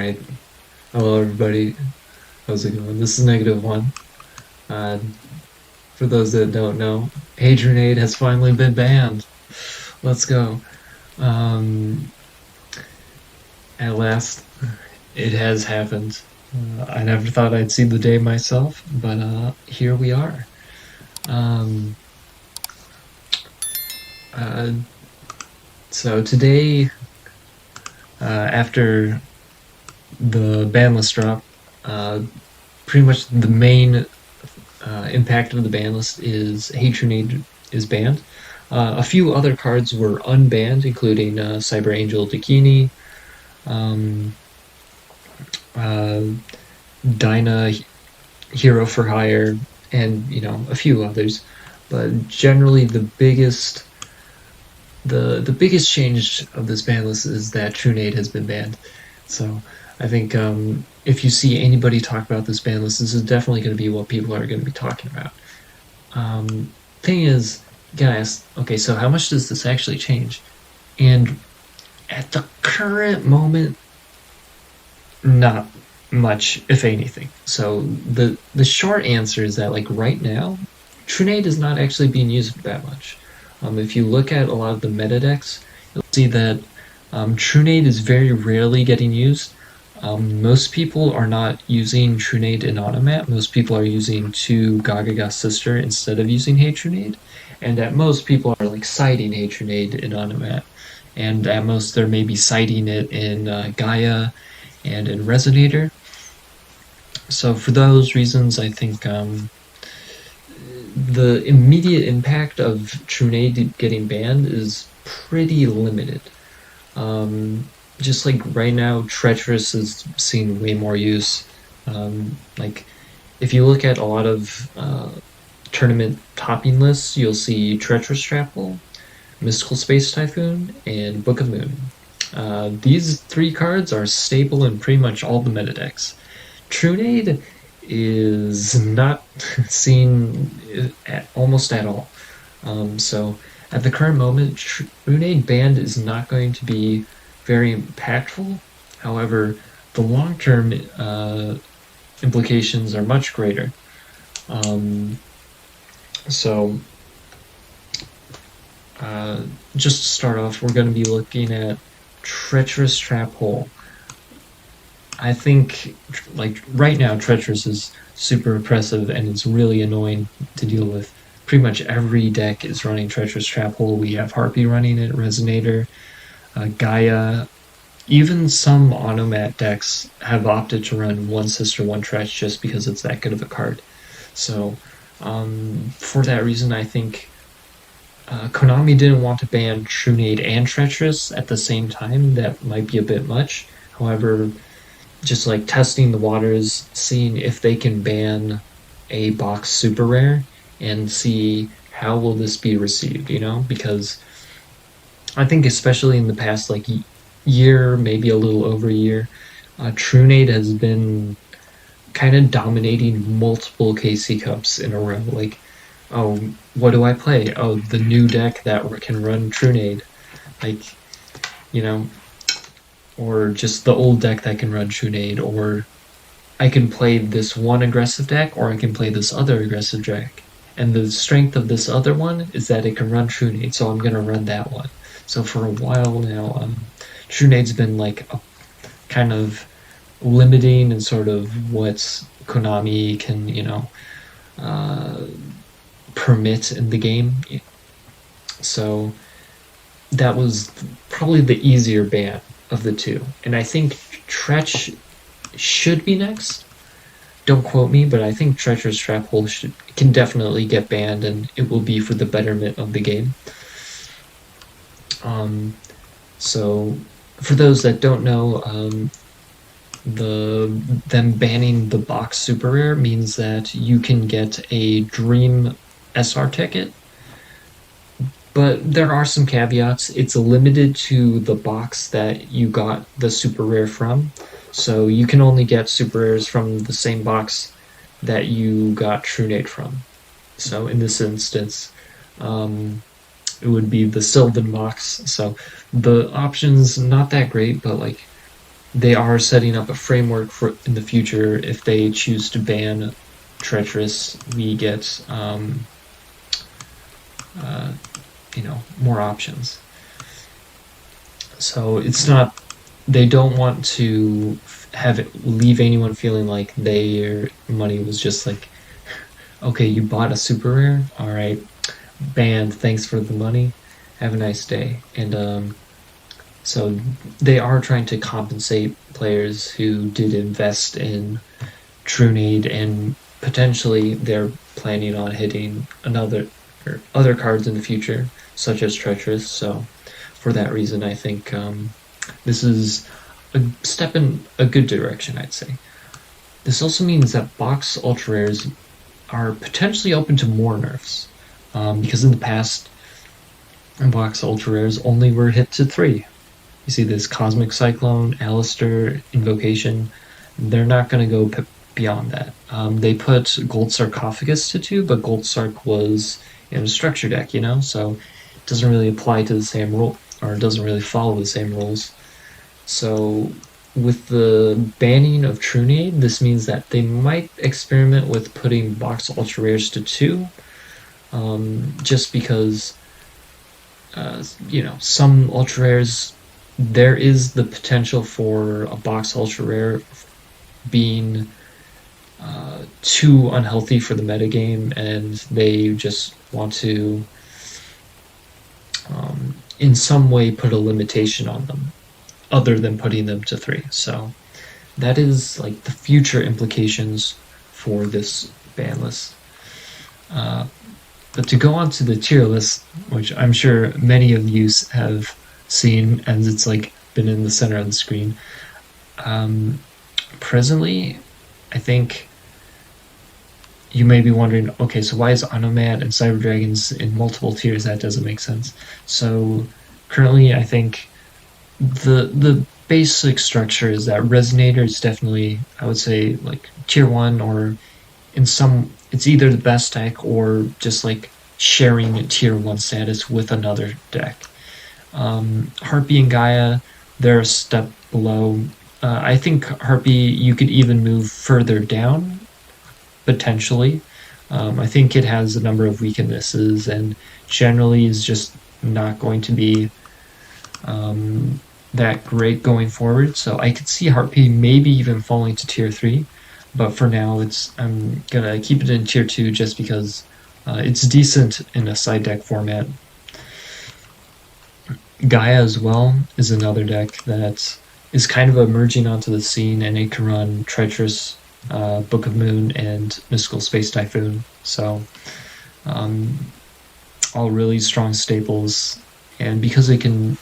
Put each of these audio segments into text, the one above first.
Alright, hello everybody, how's it going? This is -1. Uh, for those that don't know, Trunade has finally been banned. Let's go. Um, at last, it has happened. I never thought I'd see the day myself, but here we are. Um, uh, so today, after the ban list drop, pretty much the main impact of the ban list is Trunade is banned. A few other cards were unbanned, including Cyber Angel Dakini, um, uh, Dyna Hero for Hire, and a few others. But generally, the biggest change of this ban list is that Trunade has been banned. So I think if you see anybody talk about this ban list, this is definitely going to be what people are going to be talking about. Thing is, you gotta ask, okay, so how much does this actually change? And at the current moment, not much, if anything. So the short answer is that, like, right now, Trunade is not actually being used that much. If you look at a lot of the meta decks, you'll see that Trunade is very rarely getting used. Most people are not using Trunade in Automat. Most people are using 2 Gagaga Sister instead of using Hey Trunade. And at most, people are like citing Hey Trunade in Automat. And at most, they're maybe citing it in Gaia and in Resonator. So for those reasons, I think the immediate impact of Trunade getting banned is pretty limited. Just like right now, Treacherous is seeing way more use. Like, if you look at a lot of tournament topping lists, you'll see Treacherous Trapple, Mystical Space Typhoon, and Book of Moon. These 3 cards are stable in pretty much all the meta decks. Trunade is not seen almost at all. So at the current moment, Trunade banned is not going to be very impactful. However, the long-term implications are much greater. So just to start off, we're going to be looking at Treacherous Trap Hole. I think, like, right now, Treacherous is super oppressive and it's really annoying to deal with. Pretty much every deck is running Treacherous Trap Hole. We have Harpy running it, Resonator, Gaia. Even some Automat decks have opted to run 1 Sister, 1 Treach just because it's that good of a card. So, for that reason, I think Konami didn't want to ban Trunade and Treacherous at the same time. That might be a bit much. However, just like testing the waters, seeing if they can ban a box super rare and see how will this be received, because I think especially in the past like year, maybe a little over a year, Trunade has been kind of dominating multiple KC Cups in a row. Like, oh, what do I play? Oh, the new deck that can run Trunade. Like, or just the old deck that can run Trunade, or I can play this one aggressive deck, or I can play this other aggressive deck. And the strength of this other one is that it can run Trunade, so I'm going to run that one. So for a while now, Trunade's been like a kind of limiting and sort of what Konami can, permit in the game. So that was probably the easier ban of the 2. And I think Treach should be next. Don't quote me, but I think Treacherous Trap Hole can definitely get banned, and it will be for the betterment of the game. So for those that don't know, them banning the box super rare means that you can get a Dream SR ticket. But there are some caveats. It's limited to the box that you got the super rare from. So you can only get super rares from the same box that you got Trunade from. So in this instance, it would be the Sylvan box. So the option's not that great, but like they are setting up a framework for in the future. If they choose to ban Treacherous, we get uh, more options. So it's not, they don't want to have it leave anyone feeling like their money was just like, okay, you bought a super rare, all right, banned, thanks for the money, have a nice day. And so they are trying to compensate players who did invest in Trunade, and potentially they're planning on hitting another or other cards in the future, such as Treacherous. So for that reason, I think this is a step in a good direction, I'd say. This also means that box ultra rares are potentially open to more nerfs, because in the past, box ultra rares only were hit to 3. You see this Cosmic Cyclone, Alistair, Invocation. They're not going to go beyond that. They put Gold Sarcophagus to 2, but Gold Sarc was in a structure deck, so it doesn't really apply to the same rule, or it doesn't really follow the same rules. So with the banning of Trunade, this means that they might experiment with putting box ultra rares to 2, just because some ultra rares, there is the potential for a box ultra rare being too unhealthy for the metagame, and they just want to, in some way, put a limitation on them, other than putting them to 3. So that is like the future implications for this ban list. But to go on to the tier list, which I'm sure many of you have seen, as it's like been in the center of the screen. Presently, I think you may be wondering, okay, so why is Onomat and Cyber Dragons in multiple tiers? That doesn't make sense. So currently, I think the basic structure is that Resonator is definitely, I would say, like tier 1, or in some, it's either the best deck or just like sharing tier 1 status with another deck. Harpy and Gaia, they're a step below. I think Harpy, you could even move further down, potentially. I think it has a number of weaknesses and generally is just not going to be that great going forward. So I could see Harpy maybe even falling to tier 3, but for now, I'm gonna keep it in tier 2 just because it's decent in a side deck format. Gaia as well is another deck that is kind of emerging onto the scene, and it can run Treacherous, Book of Moon, and Mystical Space Typhoon. So all really strong staples, and because it can,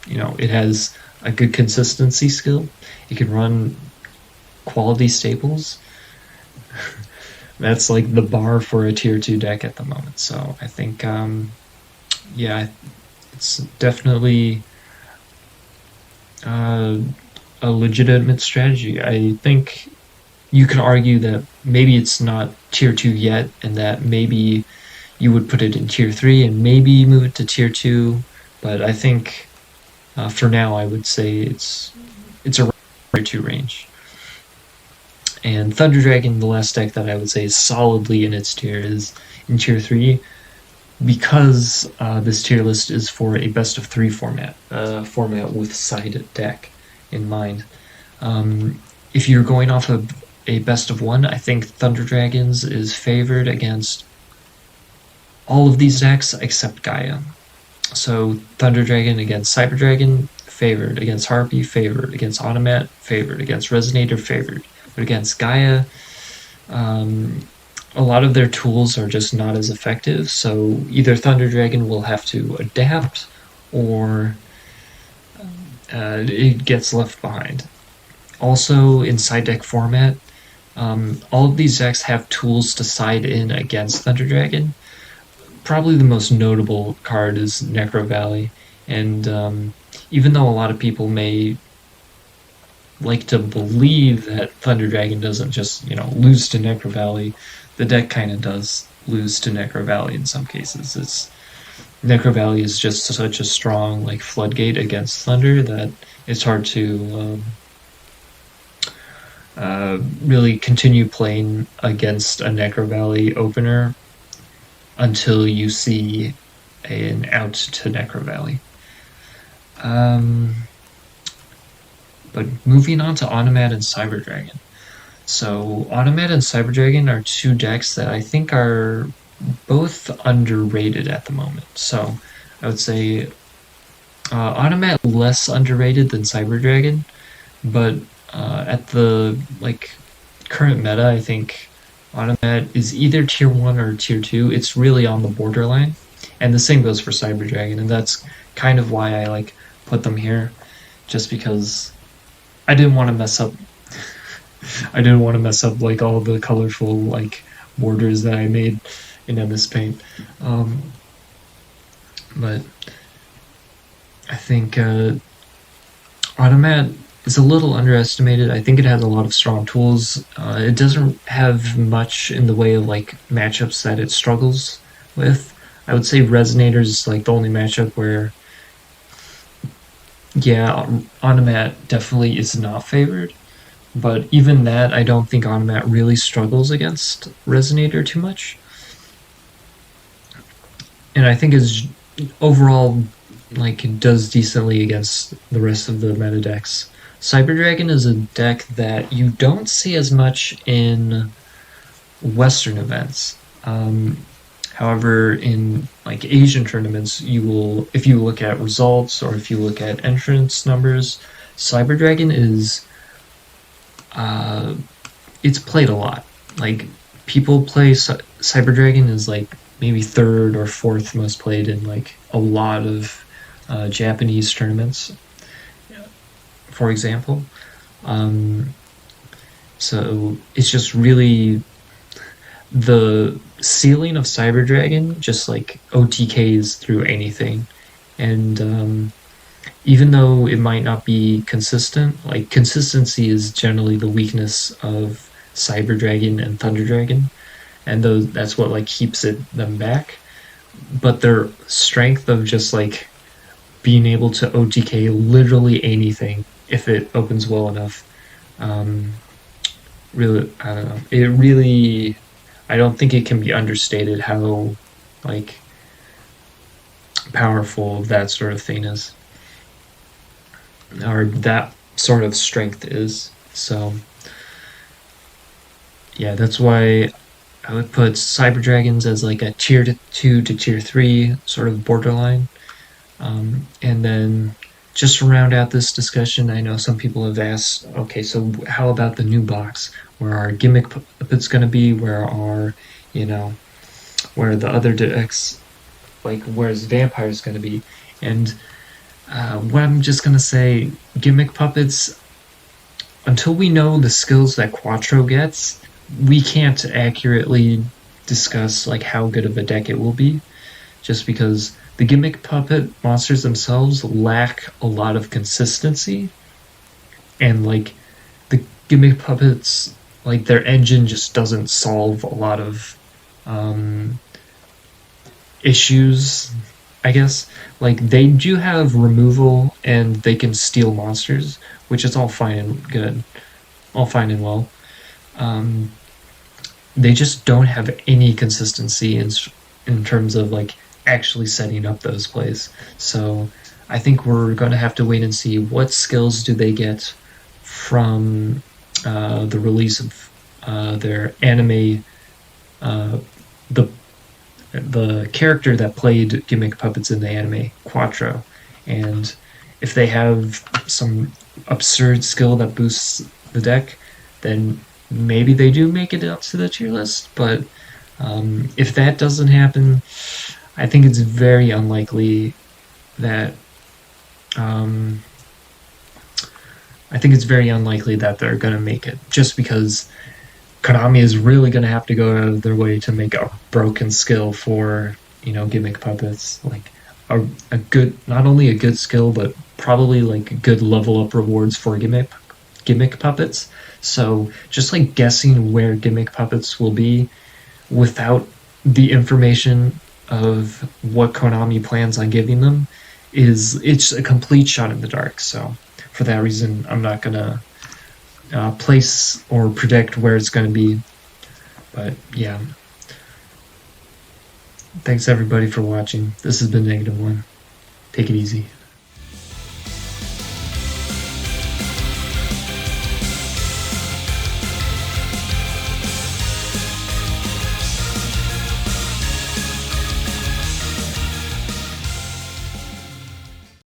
it has a good consistency skill, it can run quality staples. That's like the bar for a tier 2 deck at the moment. So I think, yeah, it's definitely a legitimate strategy. I think you could argue that maybe it's not tier 2 yet, and that maybe you would put it in tier 3 and maybe move it to tier 2, but I think for now I would say it's a tier 2 range. And Thunder Dragon, the last deck that I would say is solidly in its tier, is in tier 3, because this tier list is for a best of 3 format, format with side deck in mind. If you're going off of a best of 1, I think Thunder Dragons is favored against all of these decks except Gaia. So Thunder Dragon against Cyber Dragon, favored. Against Harpy, favored. Against Onomat, favored. Against Resonator, favored. But against Gaia, a lot of their tools are just not as effective, so either Thunder Dragon will have to adapt, or it gets left behind. Also, in side deck format, all of these decks have tools to side in against Thunder Dragon. Probably the most notable card is Necro Valley, and even though a lot of people may like to believe that Thunder Dragon doesn't just, lose to Necro Valley, the deck kind of does lose to Necro Valley in some cases. Necro Valley is just such a strong floodgate against Thunder that it's hard to really continue playing against a Necro Valley opener until you see an out to Necro Valley. But moving on to Automat and Cyber Dragon. So Automat and Cyber Dragon are two decks that I think are both underrated at the moment. So I would say Automat less underrated than Cyber Dragon, but at the current meta, I think Automat is either tier 1 or tier 2. It's really on the borderline. And the same goes for Cyber Dragon, and that's kind of why I put them here, just because I didn't want to mess up all the colorful borders that I made in MS Paint. But I think Automat is a little underestimated. I think it has a lot of strong tools. It doesn't have much in the way of matchups that it struggles with. I would say Resonator is the only matchup where, yeah, Automat definitely is not favored. But even that, I don't think Automat really struggles against Resonator too much. And I think is overall it does decently against the rest of the meta decks. Cyber Dragon is a deck that you don't see as much in Western events. However, in Asian tournaments, you will, if you look at results or if you look at entrance numbers, Cyber Dragon is it's played a lot. People play Cyber Dragon is maybe third or fourth most played in a lot of Japanese tournaments, for example. So it's just really the ceiling of Cyber Dragon just OTKs through anything. And even though it might not be consistent, consistency is generally the weakness of Cyber Dragon and Thunder Dragon, and that's what keeps them back. But their strength of just being able to OTK literally anything if it opens well enough, really, I don't know. It really, I don't think it can be understated how powerful that sort of thing is, or that sort of strength is. So yeah, that's why I would put Cyber Dragons as a tier 2 to tier 3 sort of borderline. And then just to round out this discussion, I know some people have asked, okay, so how about the new box? Where are gimmick puppets going to be? Where are, where are the other decks? Where's vampires going to be? And what I'm just going to say, gimmick puppets, until we know the skills that Quattro gets, we can't accurately discuss how good of a deck it will be, just because the gimmick puppet monsters themselves lack a lot of consistency, and the gimmick puppets, their engine just doesn't solve a lot of issues, I guess. They do have removal and they can steal monsters, which is all fine and good, all fine and well. They just don't have any consistency in terms of actually setting up those plays. So I think we're going to have to wait and see what skills do they get from the release of their anime, the character that played gimmick puppets in the anime, Quattro, and if they have some absurd skill that boosts the deck, then maybe they do make it up to the tier list. But if that doesn't happen, I think it's very unlikely that they're going to make it, just because Konami is really going to have to go out of their way to make a broken skill for gimmick puppets, a good, not only a good skill, but probably good level up rewards for gimmick puppets. So just guessing where gimmick puppets will be without the information of what Konami plans on giving them it's a complete shot in the dark. So for that reason, I'm not gonna place or predict where it's going to be. But yeah, thanks everybody for watching. This has been Negative One. Take it easy.